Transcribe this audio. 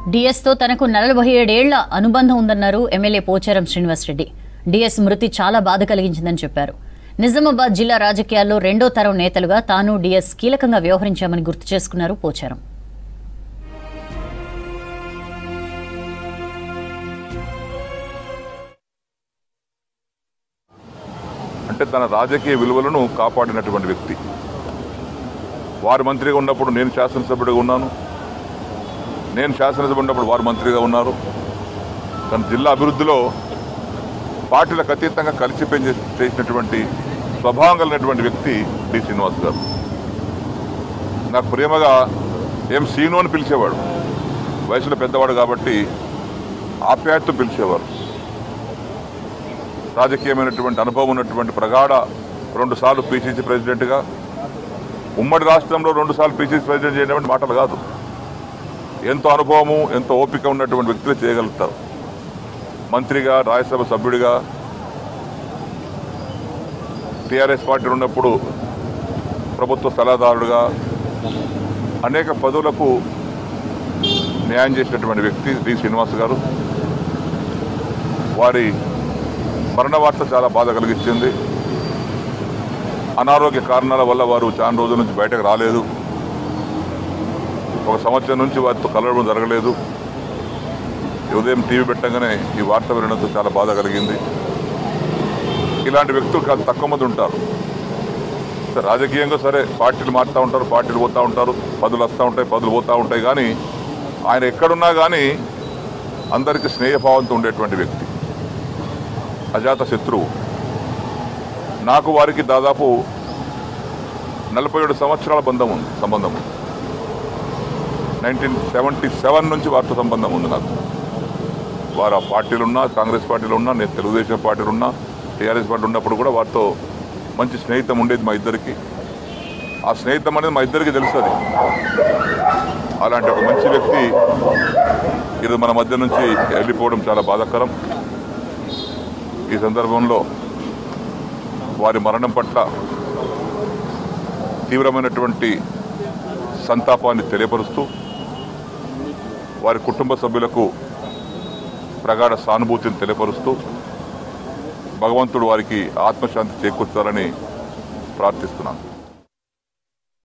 DS తో తనకు 47 ఏళ్ల అనుబంధం ఉందన్నారు ఎమ్మెల్యే పోచారం శ్రీనివాస్ రెడ్డి. డిఎస్ మృతి చాలా బాధ కలిగించిందని చెప్పారు. నిజామాబాద్ జిల్లా రాజకీయాల్లో రెండో తరం నేతలుగా తాను డిఎస్ కీలకంగా వ్యవహరించామని గుర్తు చేసుకున్నారు పోచారం. అంటే తన రాజకీయ విలువలను కాపాడినటువంటి వ్యక్తి. వారు మంత్రిగా ఉన్నప్పుడు నేను శాసనసభ్యుడిగా ఉన్నాను, నేను శాసనసభ ఉన్నప్పుడు వారు మంత్రిగా ఉన్నారు. తన జిల్లా అభివృద్ధిలో పార్టీలకు అతీతంగా కలిసి చేసినటువంటి స్వభావం కలిగినటువంటి వ్యక్తి డి శ్రీనివాస్ గారు. నాకు ప్రేమగా ఏం సీను అని పిలిచేవాడు. వయసులో పెద్దవాడు కాబట్టి ఆప్యాయతతో పిలిచేవారు. రాజకీయమైనటువంటి అనుభవం ఉన్నటువంటి ప్రగాఢ 2 సార్లు పిసిసి ప్రెసిడెంట్గా, ఉమ్మడి రాష్ట్రంలో 2 సార్లు పిసిసి ప్రెసిడెంట్ చేయడం మాటలు కాదు. ఎంతో అనుభవము, ఎంతో ఓపిక ఉన్నటువంటి వ్యక్తులు చేయగలుగుతారు. మంత్రిగా, రాజ్యసభ సభ్యుడిగా, టీఆర్ఎస్ పార్టీ ఉన్నప్పుడు ప్రభుత్వ సలహాదారుడుగా అనేక పదవులకు న్యాయం చేసినటువంటి వ్యక్తి డి శ్రీనివాస్ గారు. వారి మరణ వార్త చాలా బాధ కలిగించింది. అనారోగ్య కారణాల వల్ల వారు చాలా రోజుల నుంచి బయటకు రాలేదు. 1 సంవత్సరం నుంచి వారితో కలవడం జరగలేదు. ఉదయం టీవీ పెట్టగానే ఈ వార్త వినడంతో చాలా బాధ కలిగింది. ఇలాంటి వ్యక్తులు కాదు తక్కువ మంది ఉంటారు. రాజకీయంగా సరే పార్టీలు మారుతూ ఉంటారు, పార్టీలు పోతూ ఉంటారు, పదవులు వస్తూ ఉంటాయి, పదవులు పోతూ ఉంటాయి. కానీ ఆయన ఎక్కడున్నా కానీ అందరికీ స్నేహభావంతో ఉండేటువంటి వ్యక్తి, అజాత శత్రువు. నాకు వారికి దాదాపు 47 సంవత్సరాల సంబంధం ఉంది. 1977 నుంచి వారితో సంబంధం ఉంది నాకు. వారు ఆ పార్టీలు ఉన్నా, కాంగ్రెస్ పార్టీలో ఉన్నా, నేను తెలుగుదేశం పార్టీలు ఉన్నా, టీఆర్ఎస్ పార్టీ ఉన్నప్పుడు కూడా వారితో మంచి స్నేహితం ఉండేది మా ఇద్దరికి. ఆ స్నేహితం అనేది మా ఇద్దరికి తెలుస్తుంది. అలాంటి ఒక మంచి వ్యక్తి ఇది మన మధ్య నుంచి వెళ్ళిపోవడం చాలా బాధాకరం. ఈ సందర్భంలో వారి మరణం పట్ల తీవ్రమైనటువంటి సంతాపాన్ని తెలియపరుస్తూ వారి కుటుంబ సభ్యులకు ప్రగాఢ సానుభూతిని తెలియపరుస్తూ భగవంతుడు వారికి ఆత్మశాంతి చేకూర్చాలని ప్రార్థిస్తున్నాను.